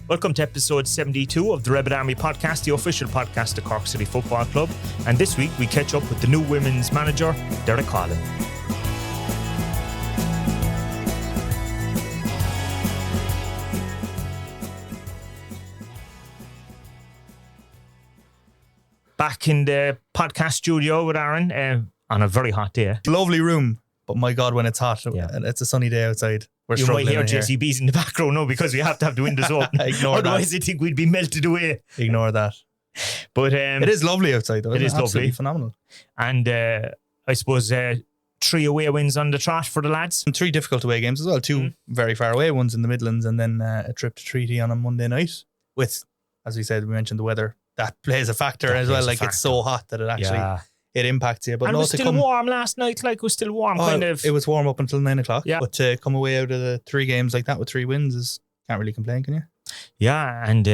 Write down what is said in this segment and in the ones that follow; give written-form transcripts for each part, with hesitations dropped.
Welcome to episode 72 of the Rebel Army podcast, the official podcast of Cork City Football Club. And this week we catch up with the new women's manager, Coughlan. Back in the podcast studio with Aaron on a very hot day. Lovely room, but my God, when it's hot, it's a sunny day outside. We're you might struggling hear JCB's in the background now because we have to have the windows open. Otherwise, I think we'd be melted away. Ignore that. But it is lovely outside, though. It is absolutely lovely. Phenomenal. And I suppose 3 away wins on the trot for the lads. And 3 difficult away games as well. 2 very far away ones in the Midlands, and then a trip to Treaty on a Monday night. With, as we said, we mentioned the weather. That plays a factor as well. Like, it's so hot that it actually it impacts you. But and it was still warm last night. Like, it was still warm, kind of. It was warm up until 9 o'clock. Yeah. But to come away out of the 3 games like that with 3 wins can't really complain, can you? Yeah, and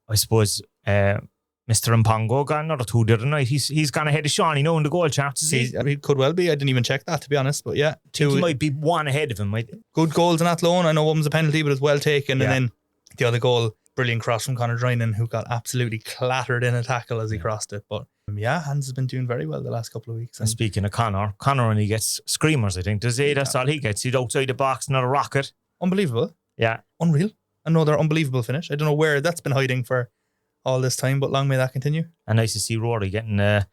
I suppose Mr. Mpongo got another 2 the other night. He's gone ahead of Sean, in the goal charts. He could well be. I didn't even check that, to be honest. But yeah, 2. He might be 1 ahead of him. Good goals in Athlone. I know one was a penalty, but it's well taken. Yeah. And then the other goal, brilliant cross from Conor Drynan, who got absolutely clattered in a tackle as he crossed it. But Hans has been doing very well the last couple of weeks. And speaking of Conor only gets screamers, I think. Does he? That's all he gets. He's outside the box, not a rocket. Unbelievable. Yeah. Unreal. Another unbelievable finish. I don't know where that's been hiding for all this time, but long may that continue. And nice to see Rory getting a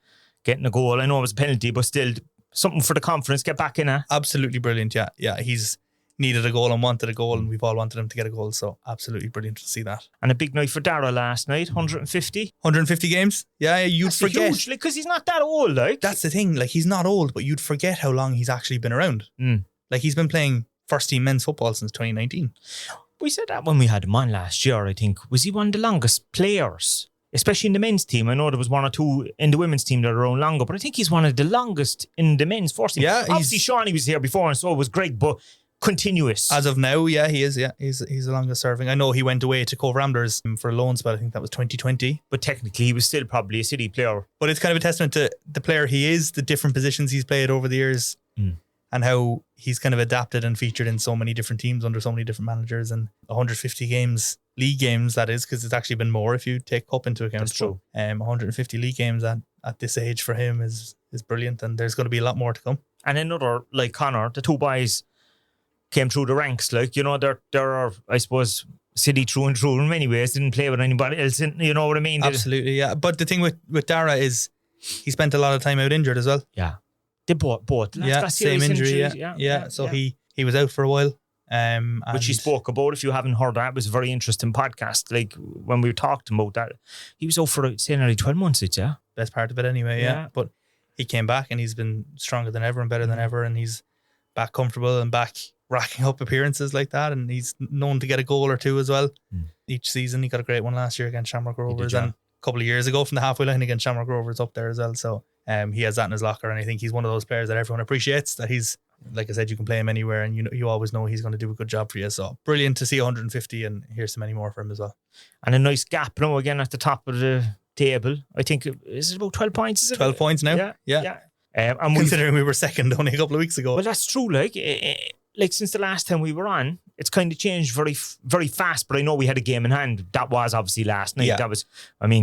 goal. I know it was a penalty, but still something for the confidence. Get back in there. Absolutely brilliant. Yeah. He's needed a goal and wanted a goal, and we've all wanted him to get a goal, so absolutely brilliant to see that. And a big night for Dara last night, 150 games. Yeah, you'd forget. Huge, because he's not that old. That's the thing, he's not old, but you'd forget how long he's actually been around. He's been playing first team men's football since 2019. We said that when we had him on last year, I think. Was he one of the longest players? Especially in the men's team. I know there was 1 or 2 in the women's team that are around longer, but I think he's one of the longest in the men's first team. Yeah, obviously Shawnee was here before, and so was Greg, but continuous. As of now, he is. Yeah, he's the longest serving. I know he went away to Cove Ramblers for a loan spell. I think that was 2020. But technically, he was still probably a City player. But it's kind of a testament to the player he is, the different positions he's played over the years, and how he's kind of adapted and featured in so many different teams under so many different managers. And 150 games, league games, that is, because it's actually been more if you take Cup into account. That's true. 150 league games at this age for him is brilliant, and there's going to be a lot more to come. And another, like Conor, the 2 boys came through the ranks, there are, I suppose, City through and through in many ways, didn't play with anybody else, you know what I mean? Absolutely, yeah. But the thing with Dara is he spent a lot of time out injured as well. Yeah. They both. Yeah, same injury, yeah. So he was out for a while. Which he spoke about. If you haven't heard that, it was a very interesting podcast. Like, when we talked about that, he was out for, say, nearly 12 months, yeah? Best part of it anyway, yeah. But he came back and he's been stronger than ever and better than ever, and he's back comfortable and back racking up appearances like that, and he's known to get a goal or 2 as well each season. He got a great one last year against Shamrock Rovers, and a couple of years ago from the halfway line against Shamrock Rovers up there as well. So he has that in his locker, and I think he's one of those players that everyone appreciates, that he's, like I said, you can play him anywhere, and you always know he's going to do a good job for you. So brilliant to see 150, and here's so many more for him as well. And a nice gap now again at the top of the table. I think, is it about 12 points? Is it 12 points now? Yeah. And considering we were second only a couple of weeks ago. Well, that's true. Like since the last time we were on, it's kind of changed very, very fast. But I know we had a game in hand. That was obviously last night. Yeah. That was,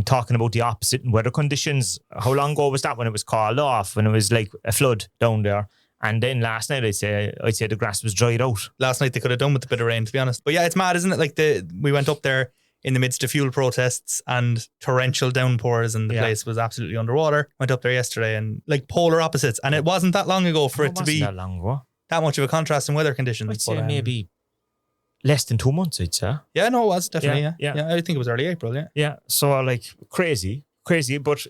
talking about the opposite in weather conditions. How long ago was that when it was called off? When it was like a flood down there. And then last night, I'd say the grass was dried out. Last night they could have done with a bit of rain, to be honest. But yeah, it's mad, isn't it? We went up there in the midst of fuel protests and torrential downpours, and the place was absolutely underwater. Went up there yesterday, and polar opposites. And it wasn't that long ago for it to be that much of a contrast in weather conditions. I'd say maybe less than 2 months, I'd say. Yeah, no, it was definitely. Yeah. I think it was early April. Yeah. Yeah. So crazy. But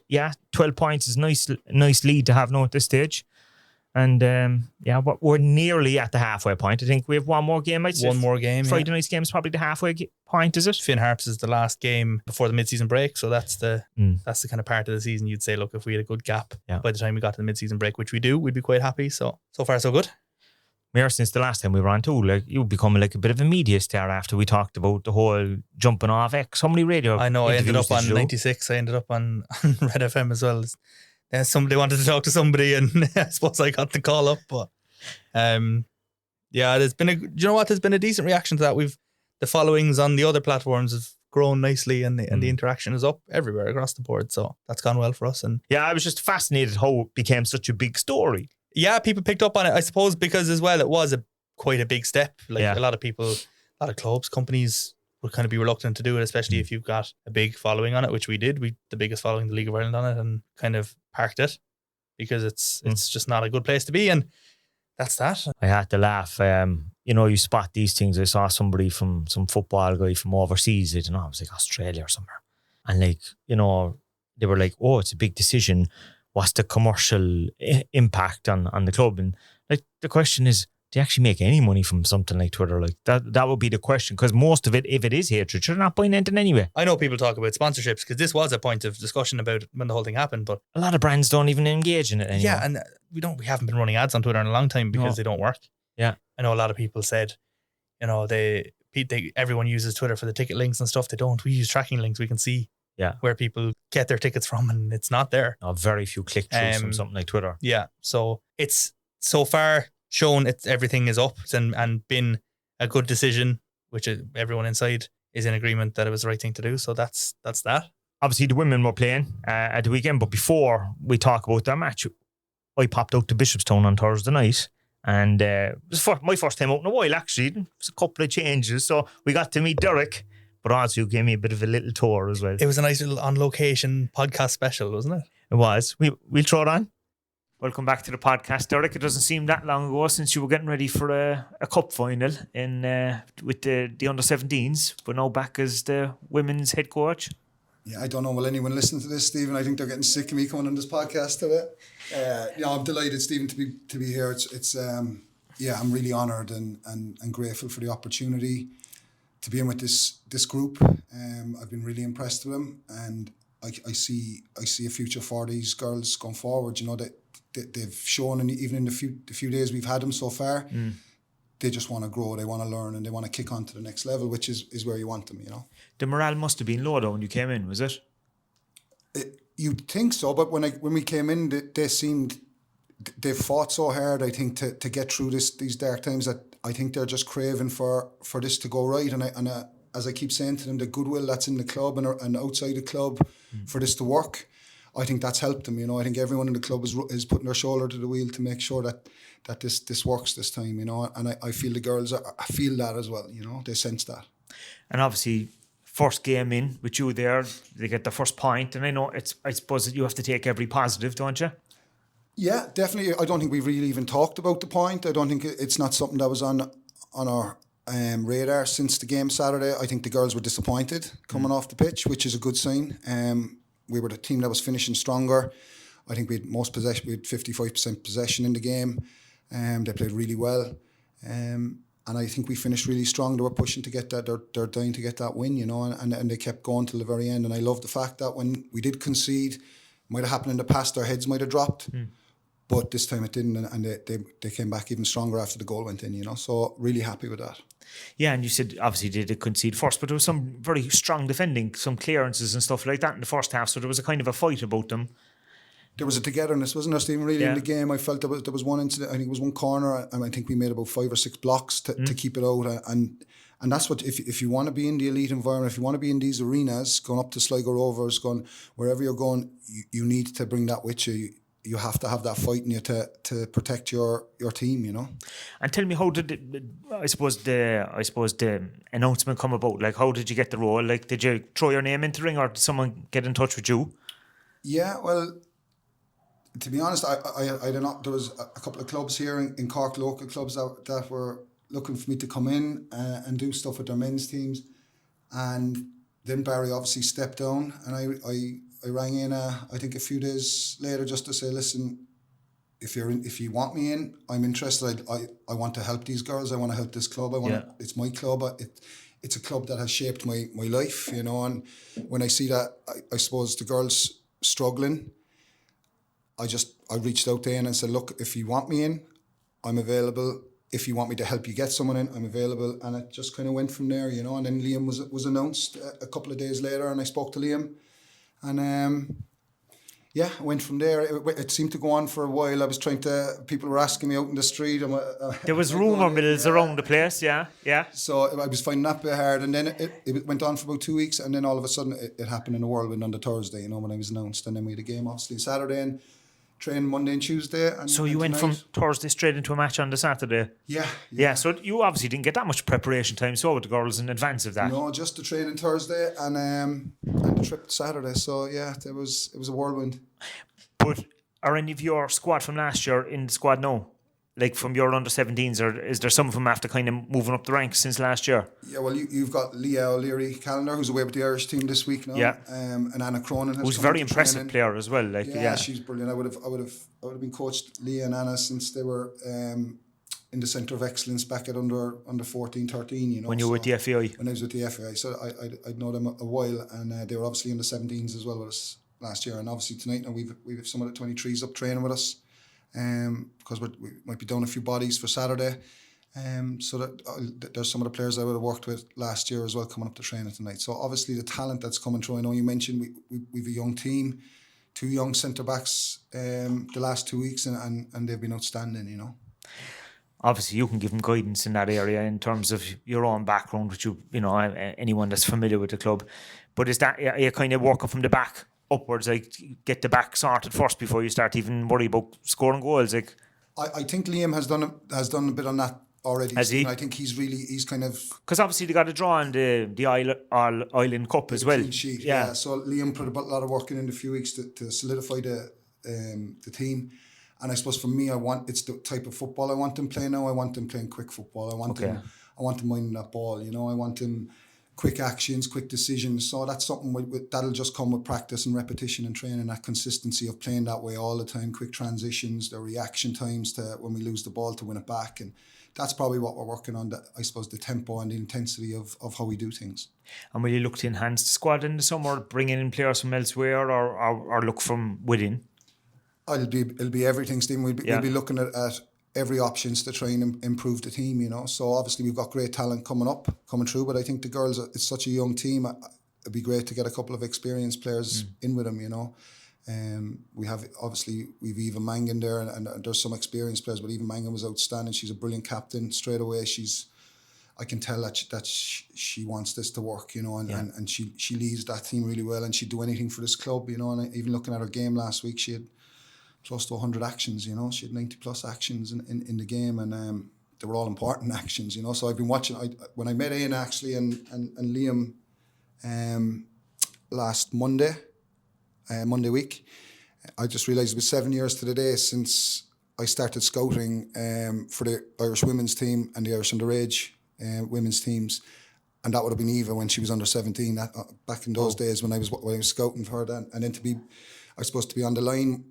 12 points is nice lead to have now at this stage. And we're nearly at the halfway point. I think we have one more game. I'd say one more game. Friday night's game is probably the halfway point, is it? Finn Harps is the last game before the mid-season break, so that's the kind of part of the season you'd say, look, if we had a good gap by the time we got to the mid-season break, which we do, we'd be quite happy. So far so good. Mayor, since the last time we were on too, you've become a bit of a media star after we talked about the whole jumping off X. How many radio? I know. I ended up on 96. I ended up on Red FM as well. Somebody wanted to talk to somebody, and I suppose I got the call up. But there's been there's been a decent reaction to that. The followings on the other platforms have grown nicely, and the interaction is up everywhere across the board. So that's gone well for us. And yeah, I was just fascinated how it became such a big story. yeah, people picked up on it, I suppose, because as well, it was quite a big step. Like Yeah. a lot of people, a lot of clubs, companies would kind of be reluctant to do it, especially if you've got a big following on it, which we did. The biggest following in the League of Ireland on it, and kind of parked it because it's just not a good place to be. And that's that. I had to laugh. You spot these things. I saw somebody some football guy from overseas. I don't know, it was like Australia or somewhere. And they were like, oh, it's a big decision. What's the commercial impact on the club? And like the question is, do you actually make any money from something like Twitter? Like that would be the question, because most of it, if it is hatred, you're not buying anything anyway. I know people talk about sponsorships because this was a point of discussion about when the whole thing happened, but a lot of brands don't even engage in it anymore. Yeah, and we haven't been running ads on Twitter in a long time because they don't work. Yeah, I know a lot of people said, everyone uses Twitter for the ticket links and stuff. They don't. We use tracking links. We can see where people get their tickets from, and it's not there. Very few click-throughs from something like Twitter. Yeah, so it's so far shown everything is up and been a good decision, which everyone inside is in agreement that it was the right thing to do. So that's that. Obviously, the women were playing at the weekend, but before we talk about that match, I popped out to Bishopstown on Thursday night, and it was my first time out in a while, actually. There was a couple of changes, so we got to meet Derek, but also gave me a bit of a little tour as well. It was a nice little on-location podcast special, wasn't it? It was. We'll throw it on. Welcome back to the podcast, Derek. It doesn't seem that long ago since you were getting ready for a cup final with the under-17s, but now back as the women's head coach. Yeah, I don't know. Will anyone listen to this, Stephen? I think they're getting sick of me coming on this podcast today. I'm delighted, Stephen, to be here. It's I'm really honoured and grateful for the opportunity to be in with this group. I've been really impressed with them, and I see a future for these girls going forward. They've shown, even in the few days we've had them so far, they just want to grow, they want to learn, and they want to kick on to the next level, which is where you want them, The morale must have been low though when you came in, was it? You'd think so, but when we came in, they've fought so hard, I think, to get through these dark times, that I think they're just craving for this to go right. And as I keep saying to them, the goodwill that's in the club and outside the club for this to work, I think that's helped them. I think everyone in the club is putting their shoulder to the wheel to make sure that this works this time. And I feel the girls I feel that as well. They sense that. And obviously, first game in with you there, they get the first point, and I suppose that you have to take every positive, don't you? Yeah, definitely. I don't think we've really even talked about the point. I don't think it's not something that was on our radar since the game Saturday. I think the girls were disappointed coming off the pitch, which is a good sign. We were the team that was finishing stronger. I think we had most possession. We had 55% possession in the game. They played really well. And I think we finished really strong. They were pushing to get that. They're dying to get that win, and they kept going till the very end. And I love the fact that when we did concede, might have happened in the past, our heads might have dropped. But this time it didn't, and they came back even stronger after the goal went in, So really happy with that. Yeah, and you said obviously they did concede first, but there was some very strong defending, some clearances and stuff like that in the first half, so there was a kind of a fight about them. There was a togetherness, wasn't there, Stephen, really, in the game? I felt there was one incident, I think it was one corner, and I think we made about 5 or 6 blocks to keep it out, and that's what, if you want to be in the elite environment, if you want to be in these arenas, going up to Sligo Rovers, going wherever you're going, you need to bring that with you. You have to have that fight in you to protect your team, And tell me, how did I suppose the announcement come about? Like, how did you get the role? Like, did you throw your name into the ring, or did someone get in touch with you? Yeah, well, to be honest, I don't know. There was a couple of clubs here in Cork, local clubs that were looking for me to come in and do stuff with their men's teams, and then Barry obviously stepped down, and I rang in, I think a few days later, just to say, listen, if you want me in, I'm interested. I want to help these girls. I want to help this club. It's my club. It's a club that has shaped my life, And when I see that, I suppose the girls struggling, I reached out to Ian and said, look, if you want me in, I'm available. If you want me to help you get someone in, I'm available. And it just kind of went from there, And then Liam was announced a couple of days later, and I spoke to Liam. And Yeah, I went from there. It seemed to go on for a while. I was people were asking me out in the street. There was rumour mills around the place, yeah. So I was finding that a bit hard. And then it went on for about 2 weeks. And then all of a sudden it happened in a whirlwind on the Thursday, when I was announced. And then we had a game, obviously, Saturday and trained Monday and Tuesday. So you went from Thursday straight into a match on the Saturday? Yeah. So you obviously didn't get that much preparation time, so with the girls in advance of that? No, just the training Thursday and the trip Saturday. So yeah, it was a whirlwind. But are any of your squad from last year in the squad now? Like from your under-17s, or is there some of them after kind of moving up the ranks since last year? Yeah, well, you've got Leah O'Leary Callender, who's away with the Irish team this week now. Yeah. And Anna Cronin, who's a very impressive player as well. Yeah, she's brilliant. I would have been coached Leah and Anna since they were in the Centre of Excellence back at under 14, 13. When you were with the FAI. When I was with the FAI, so I'd know them a while, and they were obviously in the 17s as well with us last year, and obviously tonight now we've some of the 23s up training with us. Because we might be down a few bodies for Saturday, so that there's some of the players I would have worked with last year as well coming up to training tonight. So obviously the talent that's coming through. I know you mentioned we've a young team, 2 young centre backs the last 2 weeks, and they've been outstanding. Obviously, you can give them guidance in that area in terms of your own background, which anyone that's familiar with the club. But is that are you kind of working from the back upwards, like get the back sorted first before you start even worry about scoring goals? Like, I think Liam has done a bit on that already. Has he? I think he's kind of, because obviously they got a draw in the Island Cup as well. Sheet, yeah. So Liam put a lot of work in the few weeks to solidify the team. And I suppose for me, it's the type of football I want them playing now. I want them playing quick football. I want them minding that ball. I want them quick actions, quick decisions. So that's something that'll just come with practice and repetition and training, that consistency of playing that way all the time, quick transitions, the reaction times to when we lose the ball to win it back. And that's probably what we're working on, I suppose, the tempo and the intensity of how we do things. And will you look to enhance the squad in the summer, bringing in players from elsewhere or look from within? It'll be everything, Stephen. We'll be looking at every options to try and improve the team, So obviously we've got great talent coming through, but I think the girls, it's such a young team. It'd be great to get a couple of experienced players in with them, we've Eva Mangan there, and there's some experienced players, but Eva Mangan was outstanding. She's a brilliant captain straight away. I can tell that she wants this to work, and she leads that team really well, and she'd do anything for this club, and even looking at her game last week, she had close to 100 actions, she had 90 plus actions in the game, and they were all important actions, So I've been watching. When I met Ian actually and Liam last Monday week, I just realised it was 7 years to the day since I started scouting for the Irish women's team and the Irish underage women's teams, and that would have been Eva when she was under 17. Back in those days when I was scouting for her, and then to be on the line.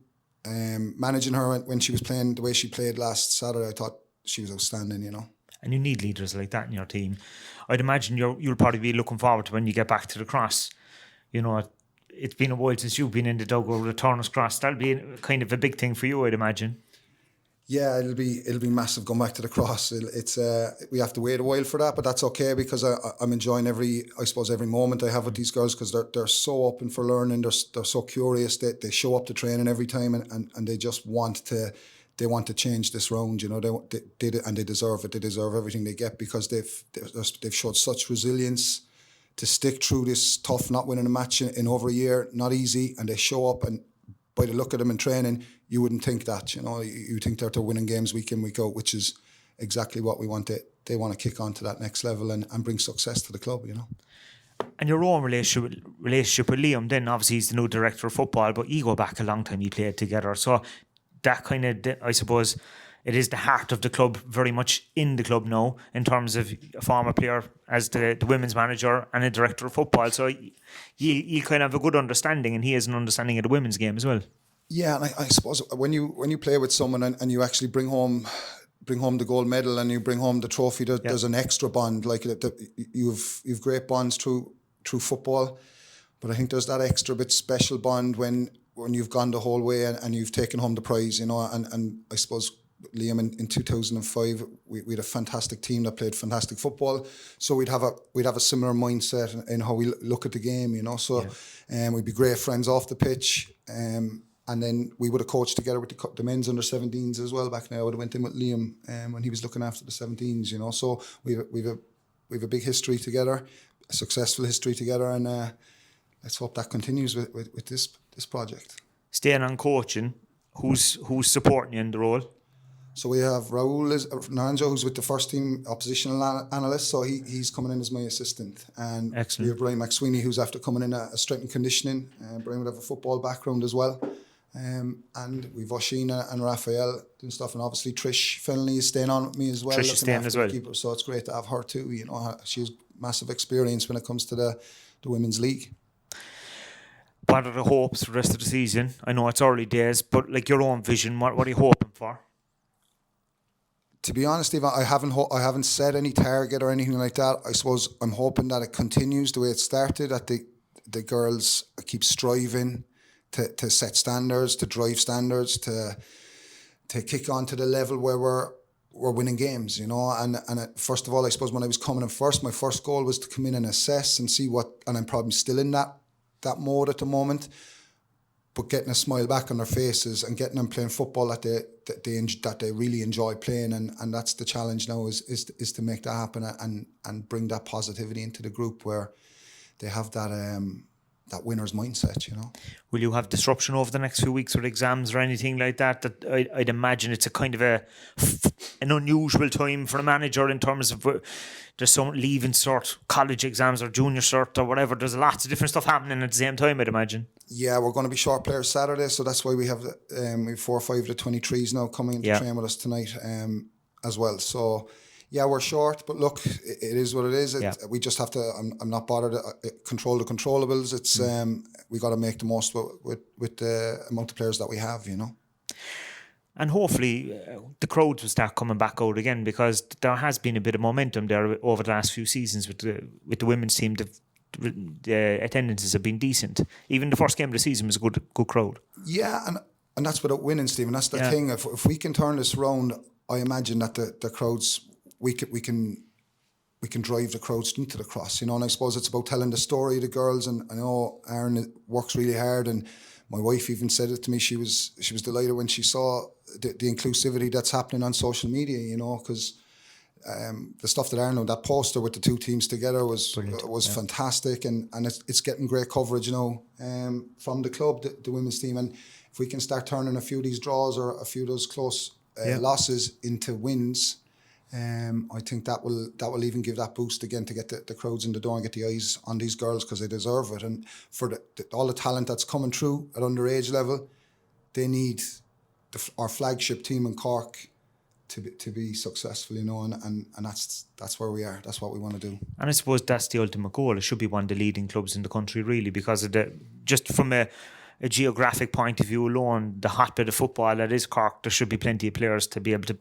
Managing her when she was playing the way she played last Saturday, I thought she was outstanding, And you need leaders like that in your team. I'd imagine you'll probably be looking forward to when you get back to the cross. It's been a while since you've been in the dugout with the Turner's Cross. That'll be kind of a big thing for you, I'd imagine. Yeah, it'll be massive going back to the cross. We have to wait a while for that, but that's okay because I'm enjoying every moment I have with these girls, because they're so open for learning. They're so curious. They show up to training every time, and they just want to change this round. They deserve it. They deserve everything they get, because they've showed such resilience to stick through this tough, not winning a match in over a year, not easy, and they show up, and by the look of them in training, you wouldn't think that, you think they're winning games week in, week out, which is exactly what we want. They want to kick on to that next level and bring success to the club, And your own relationship with Liam, then obviously he's the new director of football, but you go back a long time, you played together. So that kind of, I suppose, it is the heart of the club, very much in the club now, in terms of a former player as the women's manager and a director of football. So you kind of have a good understanding, and he has an understanding of the women's game as well. Yeah, and I suppose when you play with someone and you actually bring home the gold medal and you bring home the trophy, there's an extra bond. Like you've great bonds through football, but I think there's that extra bit special bond when you've gone the whole way and you've taken home the prize, and I suppose Liam in 2005 we had a fantastic team that played fantastic football, so we'd have a similar mindset in how we look at the game, So we'd be great friends off the pitch, And then we would have coached together with the men's under 17s as well back now. I would have went in with Liam when he was looking after the 17s, you know. So we've a big history together, a successful history together, and let's hope that continues with this project. Staying on coaching, who's supporting you in the role? So we have Raul Naranjo, who's with the first team oppositional analyst. So he's coming in as my assistant. And Excellent. we have Brian McSweeney, who's after coming in a strength and conditioning. Brian would have a football background as well. And we've Oshina and Raphael doing stuff. And obviously Trish Finley is staying on with me as well. Trish is staying as well. Keeper, so it's great to have her too. You know, she has massive experience when it comes to the Women's League. What are the hopes for the rest of the season? I know it's early days, but like your own vision, what are you hoping for? To be honest, Steve, I haven't set any target or anything like that. I suppose I'm hoping that it continues the way it started, that the girls keep striving to set standards, to drive standards, to kick on to the level where we're winning games, you know. And first of all, I suppose when I was coming in first, my first goal was to come in and assess and see and I'm probably still in that mode at the moment. But getting a smile back on their faces and getting them playing football that they really enjoy playing, and that's the challenge now is to make that happen and bring that positivity into the group where they have that winner's mindset, you know. Will you have disruption over the next few weeks with exams or anything like that? That I'd imagine it's a kind of an unusual time for a manager in terms of there's some leaving cert, college exams or junior cert or whatever. There's lots of different stuff happening at the same time, I'd imagine. Yeah, we're going to be short players Saturday, so that's why we have 4 or 5 of the 23s now coming to train with us tonight as well. So yeah, we're short, but look, it is what it is. We just have to. I'm not bothered. Control the controllables. It's we got to make the most with the amount of players that we have, you know. And hopefully the crowds will start coming back out again, because there has been a bit of momentum there over the last few seasons with the women's team. The attendances have been decent. Even the first game of the season was a good crowd. Yeah, and that's without winning, Stephen. That's the thing. If we can turn this around, I imagine that the crowds we can drive the crowds into the cross, you know. And I suppose it's about telling the story of the girls. And I know Aaron works really hard, and my wife even said it to me. She was delighted when she saw the inclusivity that's happening on social media, you know, because the stuff that Aaron, that poster with the two teams together was fantastic, and it's getting great coverage, you know, from the club, the women's team. And if we can start turning a few of these draws or a few of those close losses into wins, I think that will even give that boost again to get the crowds in the door and get the eyes on these girls, because they deserve it. And for all the talent that's coming through at underage level, they need our flagship team in Cork to be successful, you know, and that's where we are. That's what we want to do. And I suppose that's the ultimate goal. It should be one of the leading clubs in the country, really, because of just from a geographic point of view alone, the hotbed of football that is Cork, there should be plenty of players to be able to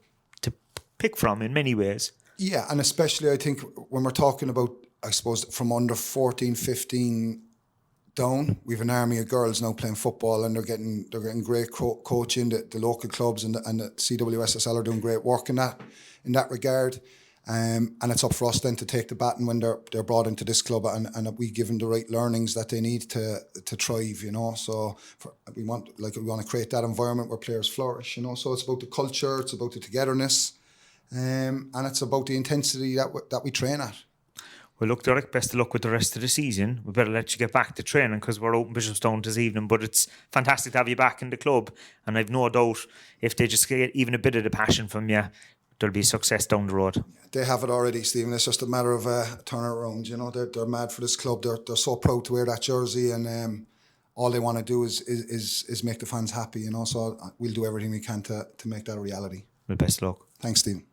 pick from in many ways. Yeah, and especially I think when we're talking about, I suppose, from under 14, 15 down, we've an army of girls now playing football, and they're getting great coaching. The local clubs and the CWSSL are doing great work in that regard. And it's up for us then to take the baton when they're brought into this club, and we give them the right learnings that they need to thrive, you know. So we want to create that environment where players flourish, you know. So it's about the culture, it's about the togetherness, and it's about the intensity that we train at. Well, look, Derek, best of luck with the rest of the season. We better let you get back to training, because we're out in Bishopstown this evening. But it's fantastic to have you back in the club, and I've no doubt if they just get even a bit of the passion from you, there'll be success down the road. They have it already, Stephen. It's just a matter of turning it around. You know, they're mad for this club. They're so proud to wear that jersey, and all they want to do is make the fans happy. You know, so we'll do everything we can to make that a reality. Well, best of luck. Thanks, Stephen.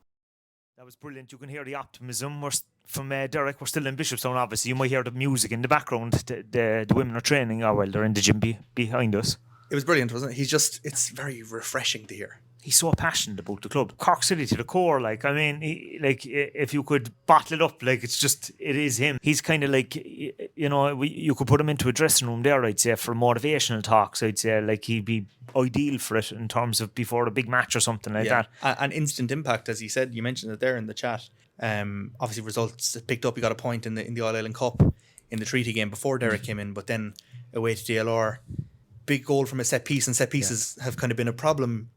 That was brilliant. You can hear the optimism from Derek. We're still in Bishopstown, obviously. You might hear the music in the background. The women are training. Oh, well, they're in the gym behind us. It was brilliant, wasn't it? It's very refreshing to hear. He's so passionate about the club. Cork City to the core. Like, I mean, if you could bottle it up, like, it is him. He's kind of like, you know, you could put him into a dressing room there, I'd say, for motivational talks. I'd say, like, he'd be ideal for it in terms of before a big match or something like that. And instant impact, as you said. You mentioned it there in the chat. Obviously, results picked up. He got a point in the All Ireland Cup in the treaty game before Derek came in, but then away to DLR. big goal from a set piece, and set pieces have kind of been a problem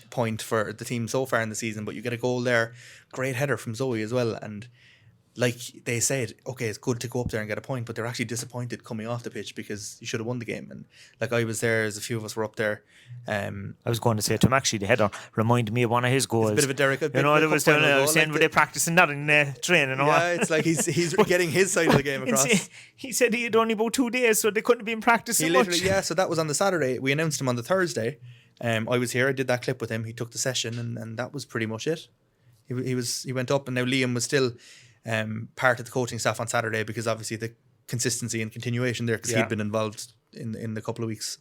point for the team so far in the season. But you get a goal there, great header from Zoe as well, and like they said, okay, it's good to go up there and get a point, but they're actually disappointed coming off the pitch because you should have won the game. And like I was there, as a few of us were up there. I was going to say to him, actually, the header reminded me of one of his goals. It's a bit of a Derek. There was saying, were they practicing that in training? Yeah, it's like he's getting his side of the game across. He said he had only about 2 days, so they couldn't have been practicing much. Yeah, so that was on the Saturday. We announced him on the Thursday. I was here. I did that clip with him. He took the session, and that was pretty much it. He went up, and now Liam was still part of the coaching staff on Saturday, because obviously the consistency and continuation there, because he'd been involved in the couple of weeks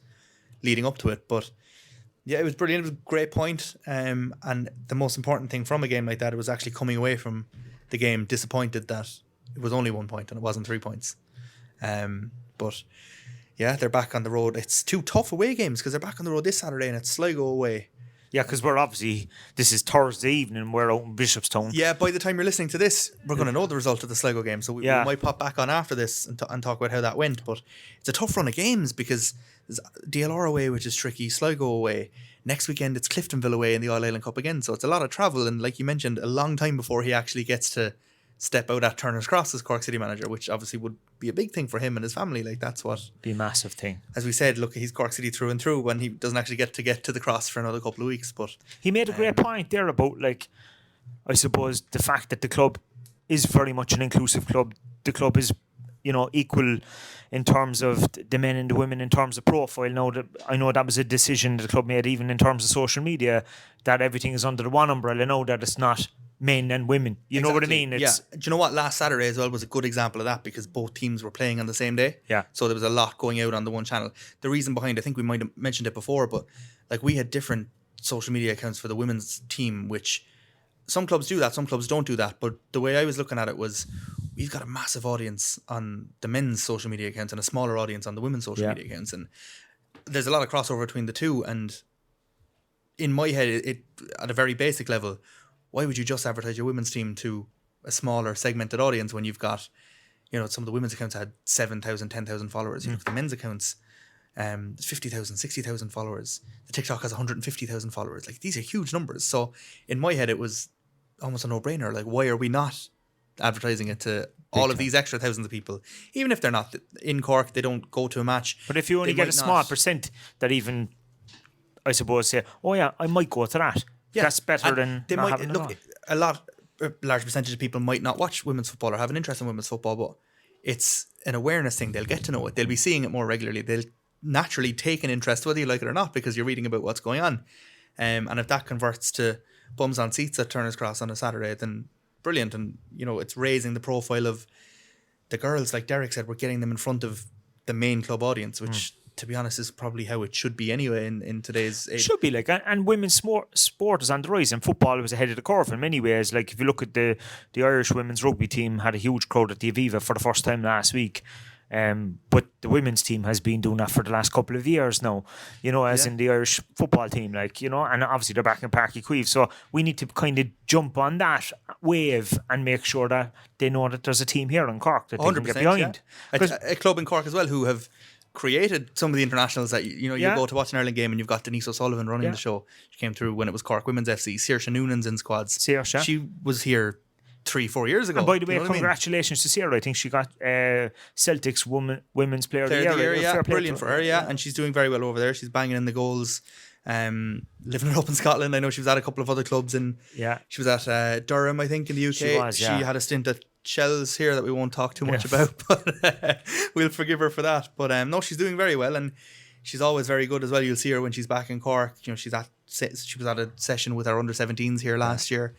leading up to it. But yeah, it was brilliant. It was a great point. And the most important thing from a game like that, it was actually coming away from the game disappointed that it was only 1 point and it wasn't 3 points. But yeah, they're back on the road. It's 2 tough away games because they're back on the road this Saturday, and it's Sligo away. Yeah, because this is Thursday evening, we're out in Bishopstown. Yeah, by the time you're listening to this, we're going to know the result of the Sligo game. So we might pop back on after this and talk about how that went. But it's a tough run of games because there's DLR away, which is tricky, Sligo away. Next weekend, it's Cliftonville away in the All Ireland Cup again. So it's a lot of travel. And like you mentioned, a long time before he actually gets to step out at Turner's Cross as Cork City manager, which obviously would be a big thing for him and his family. Like, that's what... Be a massive thing. As we said, look, he's Cork City through and through when he doesn't actually get to the Cross for another couple of weeks. But he made a great point there about, like, I suppose the fact that the club is very much an inclusive club. The club is, equal in terms of the men and the women in terms of profile. Now, I know that was a decision the club made, even in terms of social media, that everything is under the one umbrella. Now that it's not men and women. You know what I mean? Do you know what? Last Saturday as well was a good example of that, because both teams were playing on the same day. Yeah. So there was a lot going out on the one channel. The reason behind, I think we might have mentioned it before, but like we had different social media accounts for the women's team, which some clubs do that, some clubs don't do that. But the way I was looking at it was, we've got a massive audience on the men's social media accounts and a smaller audience on the women's social media accounts. And there's a lot of crossover between the two. And in my head, it at a very basic level, why would you just advertise your women's team to a smaller segmented audience when you've got, some of the women's accounts had 7,000, 10,000 followers. You look at the men's accounts, 50,000, 60,000 followers. The TikTok has 150,000 followers. Like, these are huge numbers. So in my head, it was almost a no-brainer. Like, why are we not advertising it to all of these extra thousands of people? Even if they're not in Cork, they don't go to a match. But if you only get a small percent that even, I suppose, say, oh yeah, I might go to that. Yeah, that's better than they not might having look. A large percentage of people might not watch women's football or have an interest in women's football, but it's an awareness thing. They'll get to know it. They'll be seeing it more regularly. They'll naturally take an interest, whether you like it or not, because you're reading about what's going on. And if that converts to bums on seats at Turner's Cross on a Saturday, then brilliant. And it's raising the profile of the girls. Like Derek said, we're getting them in front of the main club audience, which. To be honest, is probably how it should be anyway in today's age. Should be like, and women's sport is on the rise, and football was ahead of the curve in many ways. Like, if you look at the Irish women's rugby team, had a huge crowd at the Aviva for the first time last week. But the women's team has been doing that for the last couple of years now, as in the Irish football team, and obviously they're back in Páirc Uí Chaoimh. So we need to kind of jump on that wave and make sure that they know that there's a team here in Cork that they can get behind. Yeah. A club in Cork as well who have created some of the internationals that you go to watch an Ireland game and you've got Denise O'Sullivan running the show. She came through when it was Cork Women's FC. Saoirse Noonan's in squads. Saoirse. She was here 3-4 years ago. And by the way, congratulations to Sarah. I think she got Celtic's Women's Player of the Year. Yeah, brilliant for her. Yeah, and she's doing very well over there. She's banging in the goals. Living it up in Scotland. I know she was at a couple of other clubs she was at Durham, I think, in the UK. She had a stint at Shells here that we won't talk too much about, but we'll forgive her for that. But no, she's doing very well, and she's always very good as well. You'll see her when she's back in Cork. She was at a session with our under-17s here last year.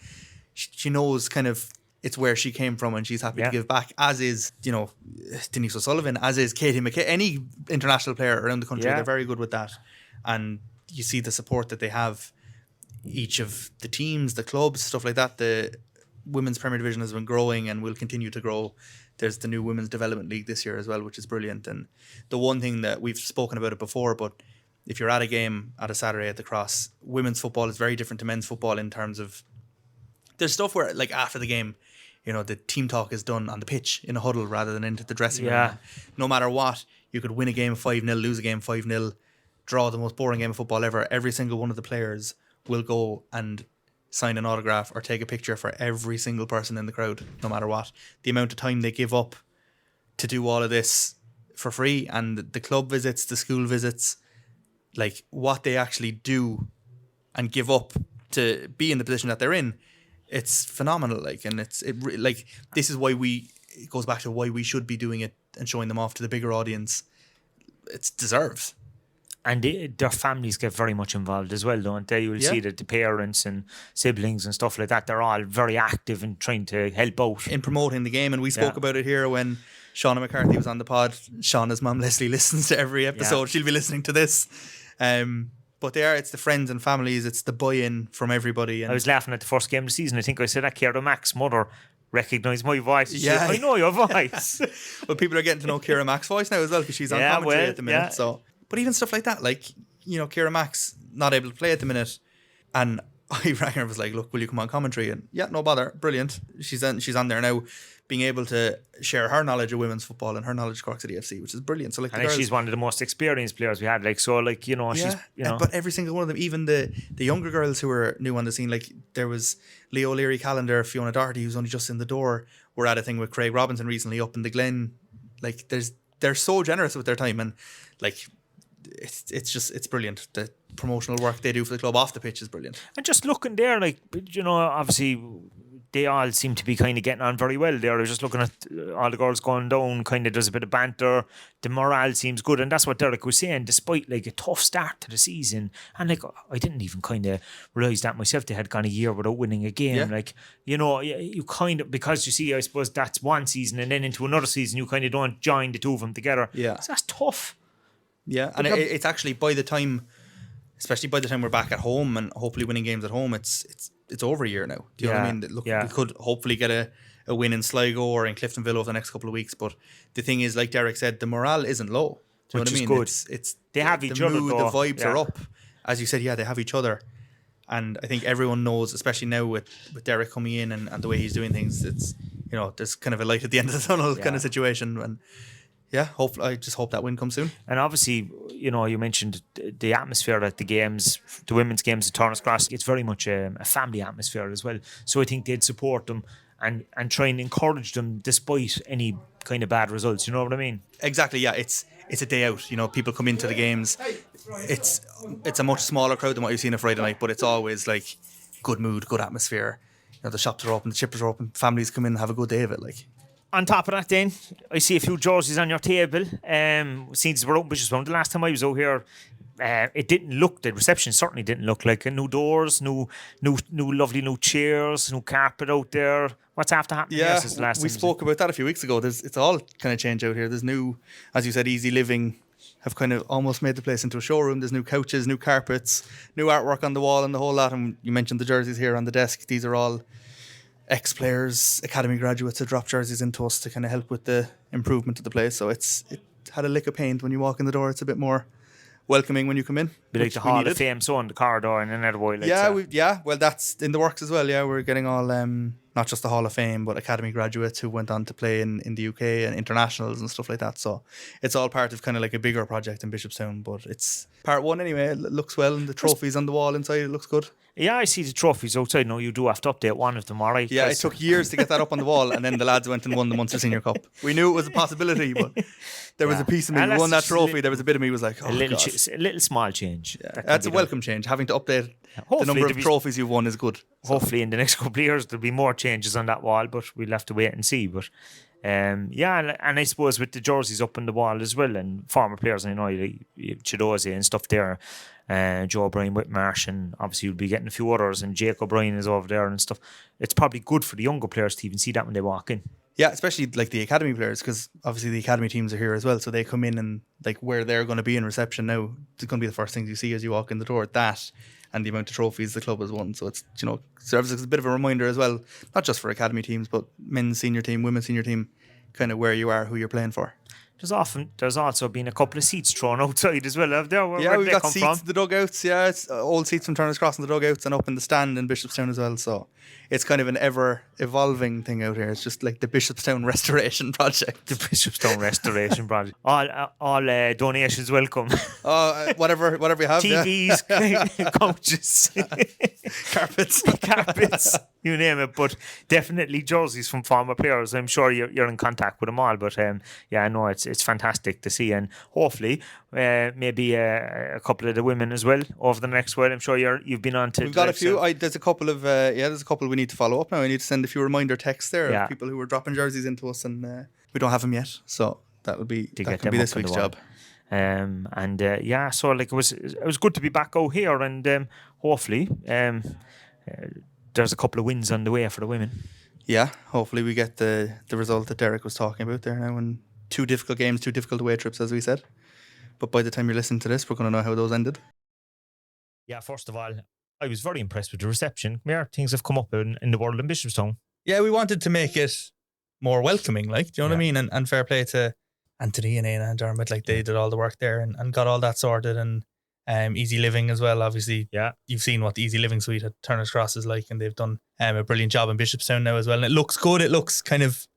She knows kind of it's where she came from, and she's happy to give back, as is Denise O'Sullivan, as is Katie McKay. Any international player around the country, they're very good with that. And you see the support that they have, each of the teams, the clubs, stuff like that. The Women's Premier Division has been growing and will continue to grow. There's the new Women's Development League this year as well, which is brilliant. And the one thing that we've spoken about it before, but if you're at a game at a Saturday at the Cross, women's football is very different to men's football in terms of there's stuff where, like, after the game, the team talk is done on the pitch in a huddle rather than into the dressing room. No matter what, you could win a game 5-0, lose a game 5-0. draw the most boring game of football ever, every single one of the players will go and sign an autograph or take a picture for every single person in the crowd, no matter what. The amount of time they give up to do all of this for free, and the club visits, the school visits, like what they actually do and give up to be in the position that they're in, it's phenomenal. Like, and like this is why it goes back to why we should be doing it and showing them off to the bigger audience. It's deserved. And their families get very much involved as well, don't they? You'll see that the parents and siblings and stuff like that, they're all very active in trying to help out. In promoting the game. And we spoke about it here when Shauna McCarthy was on the pod. Shauna's mum, Leslie, listens to every episode. Yeah. She'll be listening to this. But it's the friends and families, it's the buy-in from everybody. And I was laughing at the first game of the season. I think I said that Ciara Mack's mother recognised my voice. Yeah. Said, I know your voice. Well, people are getting to know Ciara Mack's voice now as well, because she's on commentary at the minute. Yeah. So, but even stuff like that, like, you know, Ciara Mack's not able to play at the minute, and I rang her and was like, look, will you come on commentary? And yeah, no bother, brilliant. She's on there now, being able to share her knowledge of women's football and her knowledge of Cork City FC, which is brilliant. So like, and she's one of the most experienced players we had. Like, so like, you know, she's, you know, but every single one of them, even the younger girls who were new on the scene, like there was Leo O'Leary Callender, Fiona Doherty, who's only just in the door. We're at a thing with Craig Robinson recently up in the Glen. Like, they're so generous with their time, and like, it's brilliant. The promotional work they do for the club off the pitch is brilliant. And just looking there, like, you know, obviously they all seem to be kind of getting on very well there. Just looking at all the girls going down, kind of there's a bit of banter. The morale seems good, and that's what Derek was saying. Despite like a tough start to the season, and like I didn't even kind of realise that myself. They had gone a year without winning a game. Yeah. Like, you know, you kind of, because you see, I suppose that's one season, and then into another season, you kind of don't join the two of them together. Yeah, so that's tough. Yeah, and it's actually by the time, especially by the time we're back at home and hopefully winning games at home, it's over a year now. Do you know what I mean? Look, we could hopefully get a win in Sligo or in Cliftonville over the next couple of weeks. But the thing is, like Derek said, the morale isn't low. Do you know what I mean? Good. It's they have each other. The vibes are up. As you said, they have each other. And I think everyone knows, especially now with Derek coming in and the way he's doing things, it's, you know, there's kind of a light at the end of the tunnel kind of situation. And yeah, I just hope that win comes soon. And obviously, you know, you mentioned the atmosphere at the games, the women's games at Turner's Cross. It's very much a family atmosphere as well. So I think they'd support them and try and encourage them despite any kind of bad results. You know what I mean? Exactly. Yeah, it's a day out. You know, people come into the games. It's a much smaller crowd than what you see on a Friday night, but it's always like good mood, good atmosphere. You know, the shops are open, the chippers are open. Families come in and have a good day of it. Like. On top of that, then, I see a few jerseys on your table. Since we're out in Bishopstown, the last time I was out here, it didn't look, the reception certainly didn't look like new doors, new lovely new chairs, new carpet out there. What's after happening? Yeah, we spoke about that a few weeks ago. It's all kind of changed out here. There's new, as you said, Easy Living have kind of almost made the place into a showroom. There's new couches, new carpets, new artwork on the wall and the whole lot. And you mentioned the jerseys here on the desk. These are all ex-players, academy graduates that drop jerseys into us to kind of help with the improvement of the place. So it had a lick of paint when you walk in the door. It's a bit more welcoming when you come in. Be like the Hall of Fame, so on the corridor and another boy. Like well, that's in the works as well. Yeah, we're getting all not just the Hall of Fame, but academy graduates who went on to play in the UK and internationals and stuff like that. So it's all part of kind of like a bigger project in Bishopstown. But it's part one anyway. It looks well, and the trophies on the wall inside, it looks good. Yeah, I see the trophies outside. No, you do have to update one of them, all right? Yeah, it took years to get that up on the wall, and then the lads went and won the Munster Senior Cup. We knew it was a possibility, but there was a piece of me who won that trophy. There was a bit of me was like, oh, a little small change. Yeah. That's a welcome change. Having to update the number of trophies you've won is good. Hopefully in the next couple of years there'll be more changes on that wall, but we'll have to wait and see. But and I suppose with the jerseys up on the wall as well, and former players, I know Chidozie and stuff there, Joe O'Brien, Whitmarsh, and obviously you'll be getting a few others, and Jake O'Brien is over there and stuff. It's probably good for the younger players to even see that when they walk in. Yeah, especially like the academy players, because obviously the academy teams are here as well, so they come in and like where they're going to be in reception now, it's going to be the first things you see as you walk in the door. That and the amount of trophies the club has won. So it's, you know, serves as a bit of a reminder as well, not just for academy teams, but men's senior team, women's senior team, kind of where you are, who you're playing for. There's also been a couple of seats thrown outside as well. Where Yeah, did we've they got come seats from? in the dugouts. Yeah, it's old seats from Turner's Cross in the dugouts and up in the stand in Bishopstown as well. So it's kind of an ever evolving thing out here. It's just like the Bishopstown restoration project. The Bishopstown Restoration Project. All donations welcome. Whatever you have. TVs, couches, carpets, you name it. But definitely jerseys from former players. I'm sure you're in contact with them all. But yeah, no, it's fantastic to see, and hopefully maybe a couple of the women as well over the next while. I'm sure you've been on to. We've got a few. There's a couple of there's a couple we need to follow up now. I need to send a few reminder texts there of people who were dropping jerseys into us, and we don't have them yet. So that can be this week's job. So like it was good to be back out here, and hopefully there's a couple of wins on the way for the women. Yeah, hopefully we get the result that Derek was talking about there now, and 2 difficult games, 2 difficult away trips, as we said. But by the time you're listening to this, we're going to know how those ended. Yeah, first of all, I was very impressed with the reception. Things have come up in the world in Bishopstown. Yeah, we wanted to make it more welcoming, like, do you know what I mean? And fair play to Anthony and Aina and Dermot, like they did all the work there and got all that sorted, and Easy Living as well, obviously. Yeah, you've seen what the Easy Living suite at Turner's Cross is like, and they've done a brilliant job in Bishopstown now as well, and it looks good. It looks kind of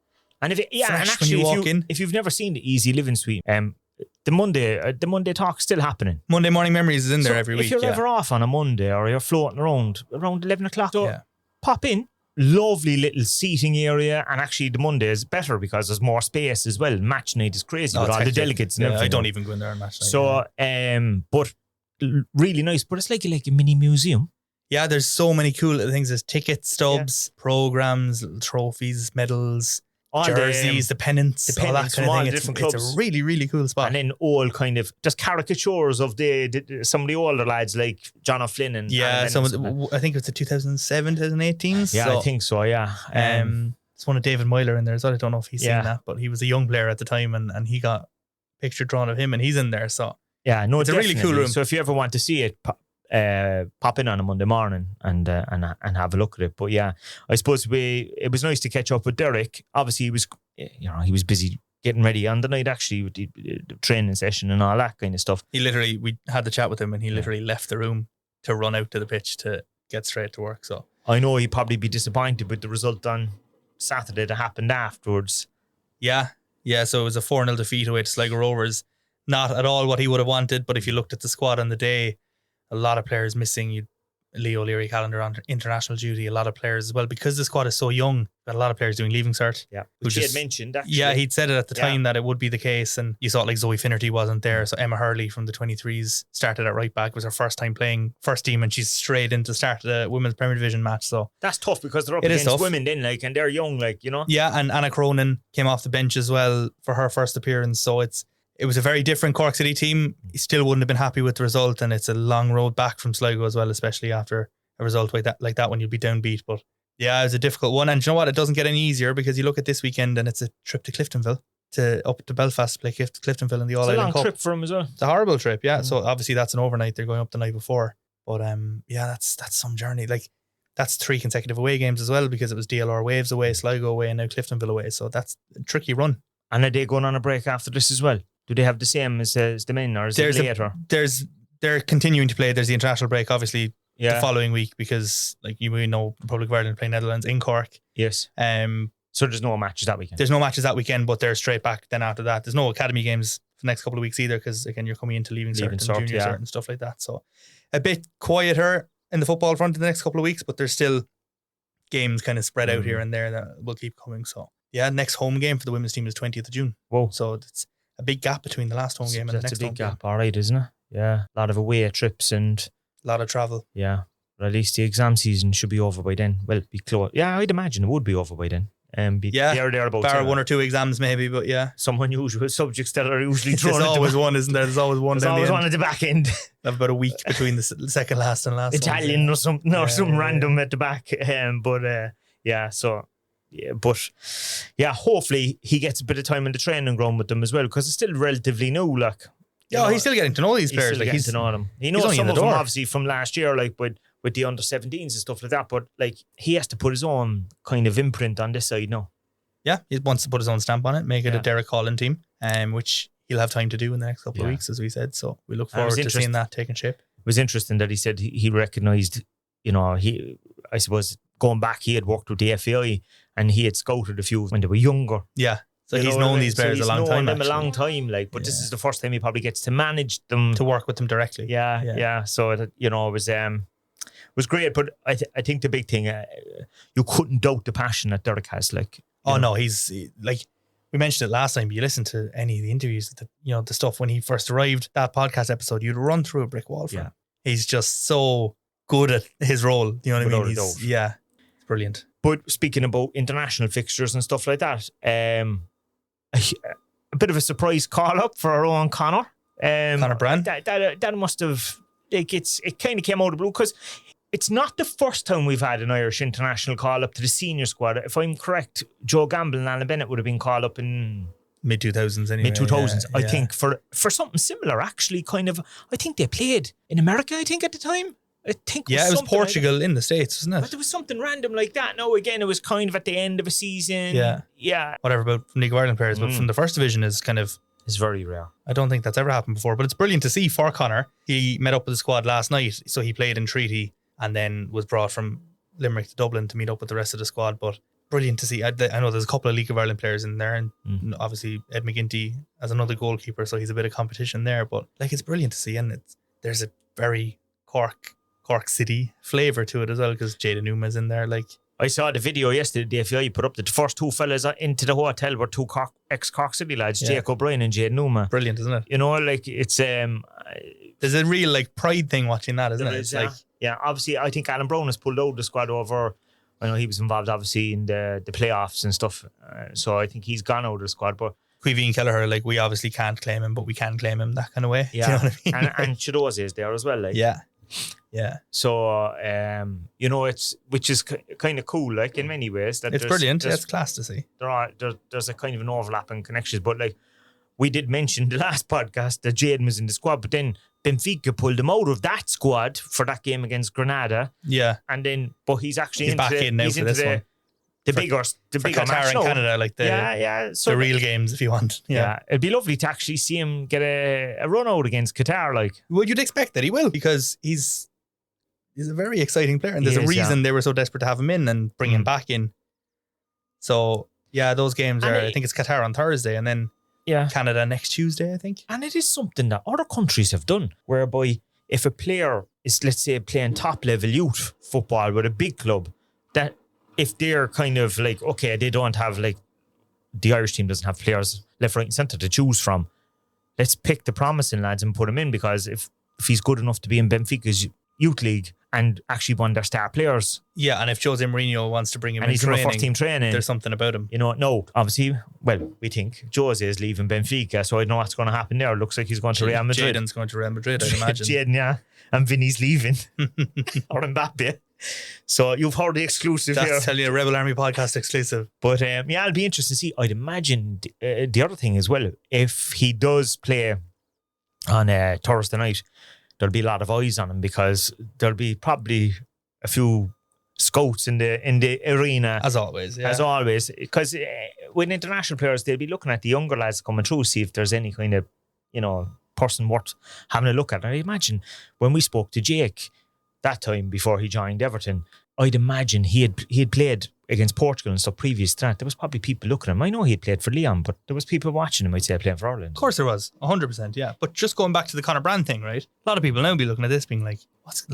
fresh when you walk in. If you've never seen the Easy Living suite, the Monday talk's still happening. Monday Morning Memories is in there every week. If you're ever off on a Monday or you're floating around 11 o'clock, pop in. Lovely little seating area, and actually the Monday is better because there's more space as well. Match night is crazy with all the delegates and everything. I don't even go in there on match night. So, but really nice. But it's like a mini museum. Yeah, there's so many cool little things. There's ticket stubs, programs, little trophies, medals, all jerseys, the pennants, all that kind of thing. Different clubs. It's a really, really cool spot. And then all kind of just caricatures of some of the older lads like John O'Flynn and I think it was the 2007, 2018. Yeah, I think so. Yeah, it's one of David Myler in there as well. I don't know if he's seen that, but he was a young player at the time, and he got a picture drawn of him, and he's in there. So yeah, no, it's a really cool room. So if you ever want to see it, pop in on a Monday morning and have a look at it. But yeah, I suppose it was nice to catch up with Derek. Obviously, he was busy getting ready on the night, actually, with the training session and all that kind of stuff. We had the chat with him, and he literally left the room to run out to the pitch to get straight to work. So I know he'd probably be disappointed with the result on Saturday that happened afterwards. Yeah. So it was a 4-0 defeat away to Sligo Rovers. Not at all what he would have wanted, but if you looked at the squad on the day, a lot of players missing. Leo Leary calendar on international duty. A lot of players as well, because the squad is so young. Got a lot of players doing leaving cert. Yeah, which he had mentioned. Actually. Yeah, he'd said it at the time that it would be the case, and you saw it like Zoe Finnerty wasn't there. So Emma Hurley from the 23s started at right back. It was her first time playing first team, and she's straight into start of the women's Premier Division match. So that's tough because they're up against women then, and they're young, Yeah, and Anna Cronin came off the bench as well for her first appearance. So it was a very different Cork City team. He still wouldn't have been happy with the result, and it's a long road back from Sligo as well, especially after a result like that when you'd be downbeat. But yeah, it was a difficult one. And you know what? It doesn't get any easier because you look at this weekend and it's a trip to Cliftonville, up to Belfast to play Cliftonville in the All-Ireland Cup. It's a long trip for them as well. It's a horrible trip, yeah. So obviously that's an overnight. They're going up the night before. But that's some journey. Like, that's 3 consecutive away games as well, because it was DLR Waves away, Sligo away, and now Cliftonville away. So that's a tricky run. And are they going on a break after this as well? Do they have the same as the men, or is it later? They're continuing to play. There's the international break, obviously, the following week, because like you know, Republic of Ireland play Netherlands in Cork. Yes. So there's no matches that weekend. There's no matches that weekend, but they're straight back then after that. There's no academy games for the next couple of weeks either, because again, you're coming into leaving cert and junior cert and stuff like that. So a bit quieter in the football front in the next couple of weeks, but there's still games kind of spread out here and there that will keep coming. So yeah, next home game for the women's team is 20th of June. Whoa. So it's a big gap between the last home game and the next home game. That's a big gap, all right, isn't it? Yeah. A lot of away trips and a lot of travel. Yeah. But at least the exam season should be over by then. Well, be close. Yeah, I'd imagine it would be over by then. Thereabouts. Bar 1 or 2 exams maybe, but yeah. Some unusual subjects that are usually thrown. There's always one, isn't there? There's always one. There's always one at the back end. Have about a week between the second last and last. Italian or something, or some random at the back. Hopefully he gets a bit of time in the training ground with them as well, because it's still relatively new. Like, he's still getting to know these players. He's still getting to know them. He knows some of them obviously from last year, like with the under 17s and stuff like that. But like, he has to put his own kind of imprint on this side now. Yeah, he wants to put his own stamp on it, make it a Derek Coughlan team, which he'll have time to do in the next couple of weeks, as we said. So we look forward to seeing that taking shape. It was interesting that he said he recognised, I suppose going back, he had worked with the FAI and he had scouted a few when they were younger. Yeah. So he's known these players a long time. He's known them a long time, this is the first time he probably gets to manage them. To work with them directly. Yeah. So, it was great. But I think the big thing, you couldn't doubt the passion that Derek has. No, he's like, we mentioned it last time, but you listen to any of the interviews, the stuff when he first arrived, that podcast episode, you'd run through a brick wall for him. He's just so good at his role. You know what I mean? It's brilliant. But speaking about international fixtures and stuff like that, a bit of a surprise call up for our own Conor. Conor Brand. That must have, it kind of came out of the blue, because it's not the first time we've had an Irish international call up to the senior squad. If I'm correct, Joe Gamble and Alan Bennett would have been called up in mid-2000s anyway. Mid-2000s. I think for something similar, actually, kind of, I think they played in America, I think, at the time. It was Portugal in the States, wasn't it? But there was something random like that. No, again, it was kind of at the end of a season. Yeah. Whatever about League of Ireland players, but from the first division is kind of... It's very rare. I don't think that's ever happened before, but it's brilliant to see for Conor. He met up with the squad last night, so he played in Treaty and then was brought from Limerick to Dublin to meet up with the rest of the squad. But brilliant to see. I know there's a couple of League of Ireland players in there, and obviously Ed McGinty as another goalkeeper, so he's a bit of competition there. But it's brilliant to see, and there's a very Cork City flavour to it as well, because Jada Numa's in there. I saw the video yesterday. The FAI put up the first two fellas into the hotel were two ex-Cork City lads, Jake O'Brien and Jade Numa. Brilliant, isn't it? It's there's a real pride thing watching that, isn't it? Obviously I think Alan Brown has pulled out the squad over. I know he was involved obviously in the playoffs and stuff, so I think he's gone out of the squad. But Queeveen Kelleher, we obviously can't claim him, but we can claim him, that kind of way. Yeah. Do you know what I mean? and Chidoze is there as well. Yeah. So, which is kind of cool, in many ways. That it's brilliant. It's class to see. There's a kind of an overlap in connections. But, we did mention the last podcast that Jaden was in the squad, but then Benfica pulled him out of that squad for that game against Granada. Yeah. And then, but he's actually back in now for this one. The bigger Qatar match and Canada, so the real games, if you want. Yeah, it'd be lovely to actually see him get a run out against Qatar. Well, you'd expect that he will, because he's a very exciting player, and there's a reason they were so desperate to have him in and bring him back in. So those games are. I think it's Qatar on Thursday, and then Canada next Tuesday, I think. And it is something that other countries have done, whereby if a player is, let's say, playing top level youth football with a big club, that if they're kind of okay, they don't have the Irish team doesn't have players left, right and centre to choose from, let's pick the promising lads and put him in, because if he's good enough to be in Benfica's youth league and actually one of their star players. Yeah, and if Jose Mourinho wants to bring him and in he's training, in first team training, there's something about him. No, obviously, we think Jose is leaving Benfica, so I know what's going to happen there. It looks like he's going to Real Madrid. Jaden's going to Real Madrid, I'd imagine. Jaden, yeah. And Vinny's leaving. Or Mbappe. So you've heard the exclusive here. That's telling you a Rebel Army podcast exclusive. But it'll be interesting to see. I'd imagine the other thing as well, if he does play on Thursday night, there'll be a lot of eyes on him, because there'll be probably a few scouts in the arena. As always, yeah. As always. Because with international players, they'll be looking at the younger lads coming through, see if there's any kind of, person worth having a look at. And I imagine when we spoke to Jake that time before he joined Everton, I'd imagine he had played against Portugal and stuff previous to that. There was probably people looking at him. I know he had played for Leon, but there was people watching him, I'd say, playing for Ireland. Of course there was, 100%, yeah. But just going back to the Conor Brand thing, right? A lot of people now be looking at this being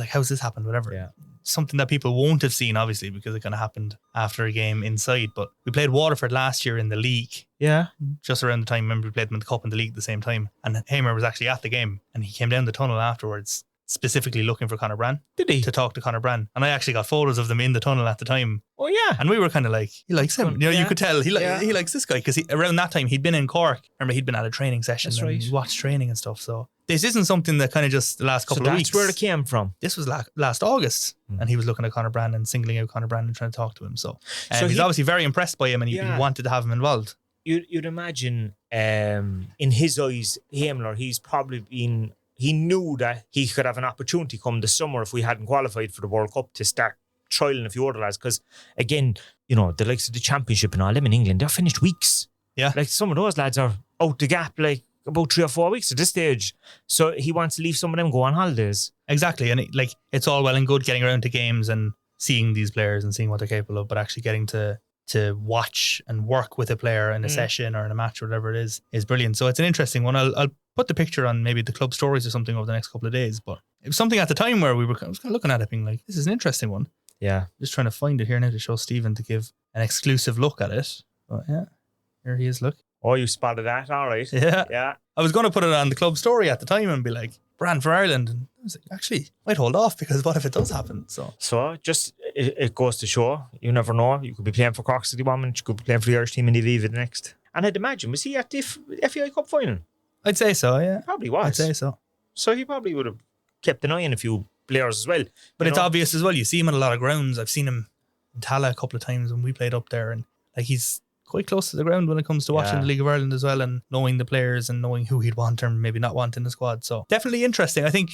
how's this happened, whatever. Yeah. Something that people won't have seen, obviously, because it kind of happened after a game inside. But we played Waterford last year in the league. Yeah. Just around the time, remember we played them in the Cup and the league at the same time. And Hamer was actually at the game, and he came down the tunnel afterwards, specifically looking for Conor Brand. Did he? To talk to Conor Brand. And I actually got photos of them in the tunnel at the time. Oh, yeah. And we were kind of he likes him. You could tell he likes this guy, because around that time he'd been in Cork. Remember, he'd been at a training session. That's and right. He watched training and stuff. So this isn't something that kind of just the last couple of weeks. That's where it came from. This was last August. And he was looking at Conor Brand and singling out Conor Brand and trying to talk to him. So he's obviously very impressed by him, and he wanted to have him involved. You'd imagine in his eyes, Haimler, he's probably been... He knew that he could have an opportunity come this summer if we hadn't qualified for the World Cup to start trialing a few other lads. Because, again, you know, the likes of the championship and all them in England, they're finished weeks. Yeah. Like some of those lads are out the gap like about 3 or 4 weeks at this stage. So he wants to leave some of them go on holidays. Exactly. And it's all well and good getting around to games and seeing these players and seeing what they're capable of, but actually getting to watch and work with a player in a session or in a match or whatever it is brilliant. So it's an interesting one. I'll put the picture on maybe the club stories or something over the next couple of days, but it was something at the time where I was kind of looking at it being like, this is an interesting one. Yeah. Just trying to find it here now to show Stephen to give an exclusive look at it. But yeah, here he is, look. Oh, you spotted that? All right. Yeah. Yeah. I was going to put it on the club story at the time and be like, brand for Ireland. And I was like, actually, might hold off because what if it does happen? So just, it goes to show, you never know. You could be playing for Cork City one minute, you could be playing for the Irish team in the Aviva the next. And I'd imagine, was he at the FAI Cup final? I'd say so, yeah. He probably was. I'd say so. So he probably would have kept an eye on a few players as well. But it's obvious as well. You see him at a lot of grounds. I've seen him in Tala a couple of times when we played up there, and like he's quite close to the ground when it comes to watching the League of Ireland as well, and knowing the players and knowing who he'd want or maybe not want in the squad. So definitely interesting. I think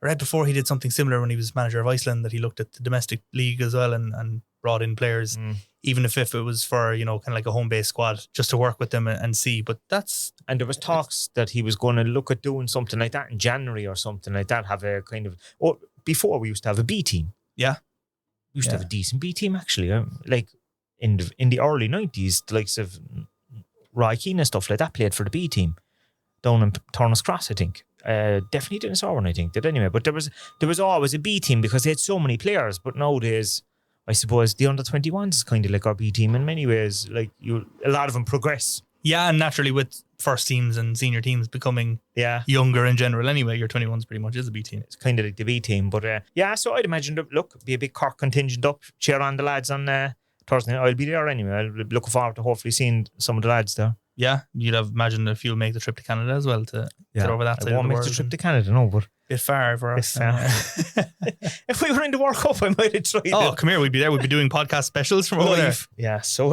I read before he did something similar when he was manager of Iceland, that he looked at the domestic league as well and brought in players, even if it was for, you know, kind of like a home-based squad, just to work with them and see. But and there was talks that he was going to look at doing something like that in January or something like that, have a kind of, before we used to have a B team. Yeah. We used to have a decent B team actually. Like in the early 90s, the likes of Roy Keane and stuff like that played for the B team down in Turner's Cross, I think. Definitely Dennis Owen, I think, did anyway. But there was always a B team because they had so many players. But nowadays, I suppose the under-21s is kind of like our B team in many ways. Like a lot of them progress. Yeah, and naturally with first teams and senior teams becoming younger in general anyway, your 21s pretty much is a B team. It's kind of like the B team. But so I'd imagine, look, be a big Cork contingent up, cheer on the lads on Thursday night. I'll be there anyway. I'll be looking forward to hopefully seeing some of the lads there. Yeah, you'd have imagined if you'll make the trip to Canada as well to get over that side of the world. I won't make the trip to Canada, no, but... Bit far for us. If we were in the World Cup, I might have tried it. Oh, come here, we'd be there. We'd be doing podcast specials from over there. Yeah, so...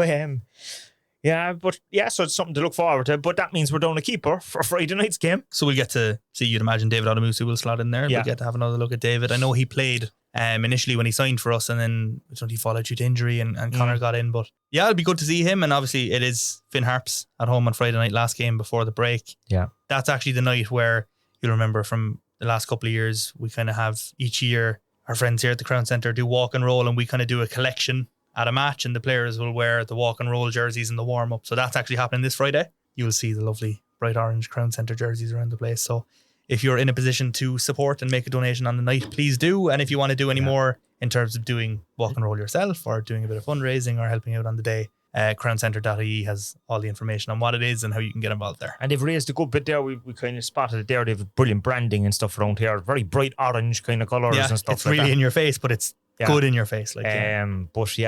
so it's something to look forward to, but that means we're down a keeper for Friday night's game. So we'll get to see, you'd imagine, David Odamusu will slot in there. We'll get to have another look at David. I know he played initially when he signed for us, and then he followed due to injury and Connor got in. But yeah, it'll be good to see him. And obviously it is Finn Harps at home on Friday night, last game before the break. Yeah. That's actually the night where you'll remember from the last couple of years, we kind of have each year our friends here at the Crown Centre do walk and roll, and we kind of do a collection at a match, and the players will wear the walk and roll jerseys in the warm up. So that's actually happening this Friday. You will see the lovely bright orange Crown Centre jerseys around the place. So if you're in a position to support and make a donation on the night, please do. And if you want to do any more in terms of doing walk and roll yourself or doing a bit of fundraising or helping out on the day, crowncentre.ie has all the information on what it is and how you can get involved there. And they've raised a good bit there. We kind of spotted it there. They have brilliant branding and stuff around here. Very bright orange kind of colours and stuff it's really in your face, but it's good in your face.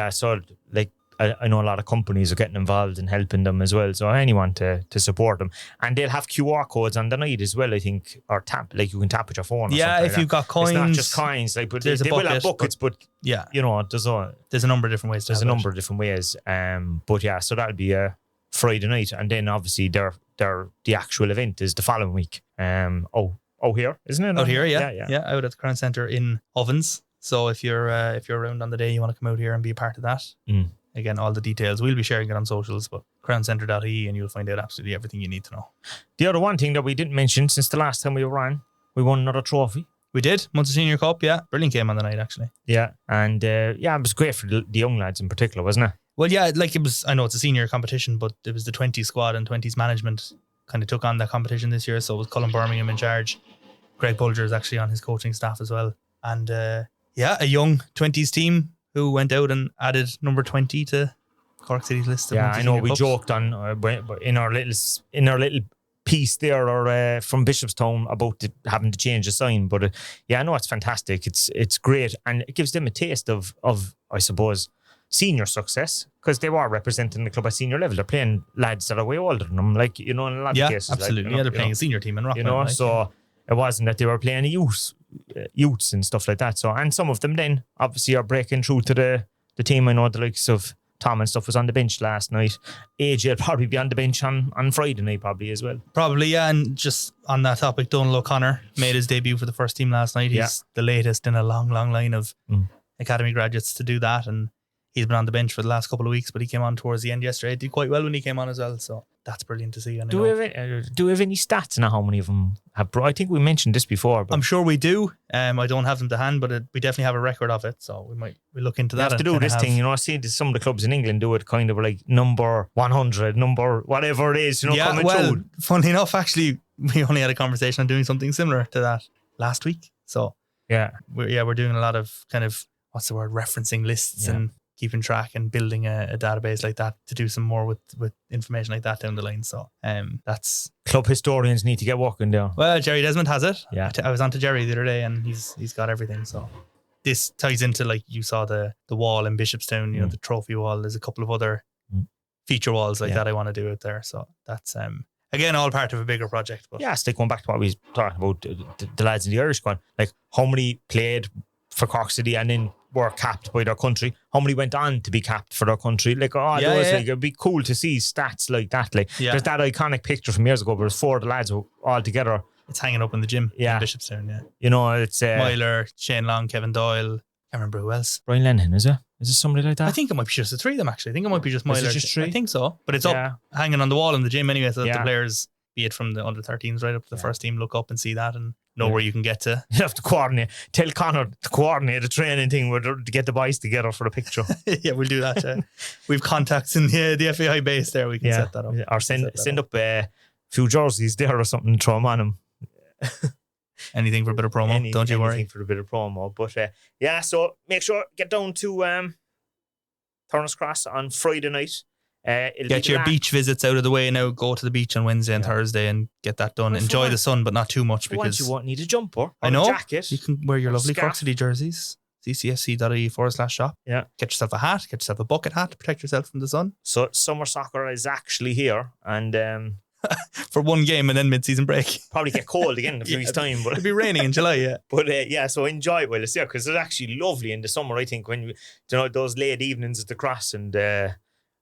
So like I know a lot of companies are getting involved in helping them as well. So anyone to support them. And they'll have QR codes on the night as well, I think, or tap, like you can tap with your phone. Yeah, if you've got coins. It's not just coins, like, but they will have buckets, but you know, there's a number of different ways. So that'll be a Friday night, and then obviously the actual event is the following week. Here, isn't it? Out here, yeah, out at the Crown Centre in Ovens. So if you're around on the day, you want to come out here and be a part of that. Again, all the details, we'll be sharing it on socials, but crowncentre.ie, and you'll find out absolutely everything you need to know. The other one thing that we didn't mention since the last time we were on, we won another trophy. We did, Munster Senior Cup, yeah. Brilliant game on the night, actually. Yeah, and it was great for the young lads in particular, wasn't it? Well, yeah, like it was, I know it's a senior competition, but it was the 20s squad and 20s management kind of took on that competition this year, so it was Colin Birmingham in charge. Greg Bulger is actually on his coaching staff as well. And a young 20s team who went out and added number 20 to Cork City's list. Yeah, I know we joked on in our little piece there or from Bishopstown about having to change the sign, but I know it's fantastic. It's great, and it gives them a taste of I suppose senior success, because they were representing the club at senior level. They're playing lads that are way older than them, like, you know, in a lot of cases. Absolutely. They're playing a senior team in Rockland. You know, so it wasn't that they were playing youths and stuff like that. So, and some of them then obviously are breaking through to the team. I know the likes of Tom and stuff was on the bench last night. AJ will probably be on the bench on Friday night probably as well. Probably, yeah. And just on that topic, Donal O'Connor made his debut for the first team last night. He's the latest in a long line of academy graduates to do that. And He's been on the bench for the last couple of weeks, but he came on towards the end yesterday. Did quite well when he came on as well, so that's brilliant to see. And Do we have any stats on how many of them have brought? I think we mentioned this before. But I'm sure we do. I don't have them to hand, but we definitely have a record of it, so we look into that. You have to do this thing, I see some of the clubs in England do it kind of like number 100, number whatever it is, coming through. Funnily enough, actually, we only had a conversation on doing something similar to that last week. So we're doing a lot of kind of, what's the word, referencing lists and keeping track and building a database like that to do some more with information like that down the line. So that's... Club historians need to get working there. Well, Jerry Desmond has it. Yeah. I was on to Jerry the other day and he's got everything. So this ties into, like you saw the wall in Bishopstown, the trophy wall. There's a couple of other feature walls like that I want to do out there. So that's... again, all part of a bigger project. But it's like going back to what we were talking about, the lads in the Irish squad. Like, how many played for Cork City and then were capped by their country? How many went on to be capped for their country? Like, like, it'd be cool to see stats like that. Like, there's that iconic picture from years ago where there's 4 of the lads all together. It's hanging up in the gym in Bishopstown, It's... Myler, Shane Long, Kevin Doyle. Can't remember who else. Brian Lennon, is it? Is it somebody like that? I think it might be just the 3 of them, actually. I think it might be just Myler. Is it just 3? I think so. But it's up, hanging on the wall in the gym anyway, so that the players, be it from the under-13s right up to the first team, look up and see that and know where you can get to. You have to coordinate. Tell Connor to coordinate the training thing to get the boys together for the picture. Yeah, we'll do that. We've contacts in the FAI base there. We can set that up. Or send up a few jerseys there or something, throw them on them. Anything for a bit of promo, don't you worry. Anything for a bit of promo. But so make sure, get down to Turner's Cross on Friday night. Get your beach visits out of the way now. Go to the beach on Wednesday and Thursday and get that done. Enjoy the sun, but not too much, because you won't need a jumper or I know, a jacket. You can wear your lovely Cork City jerseys. ccfc.ie/shop. Yeah. Get yourself a hat. Get yourself a bucket hat to protect yourself from the sun. So summer soccer is actually here, and for one game and then mid-season break. Probably get cold again in a few weeks' time. But it'll be raining in July, But so enjoy it while it's there, because it's actually lovely in the summer, I think, when those late evenings at the Cross, and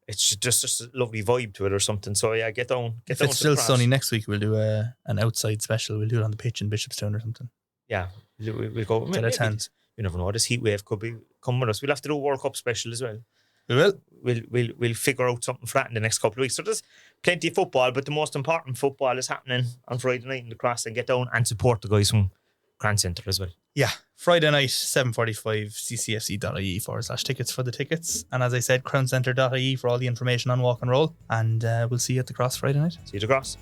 it's just a lovely vibe to it or something. So get down. If it's still sunny next week, we'll do an outside special. We'll do it on the pitch in Bishopstown or something. Yeah, we'll go. Get a tent. You never know. This heat wave could be coming with us. We'll have to do a World Cup special as well. We will. We'll figure out something for that in the next couple of weeks. So there's plenty of football, but the most important football is happening on Friday night in the Cross, and get down and support the guys from Grand Centre as well. Yeah, Friday night, 7:45, ccfc.ie/tickets for the tickets. And as I said, crowncentre.ie for all the information on Walk and Roll. And we'll see you at the Cross Friday night. See you at the Cross.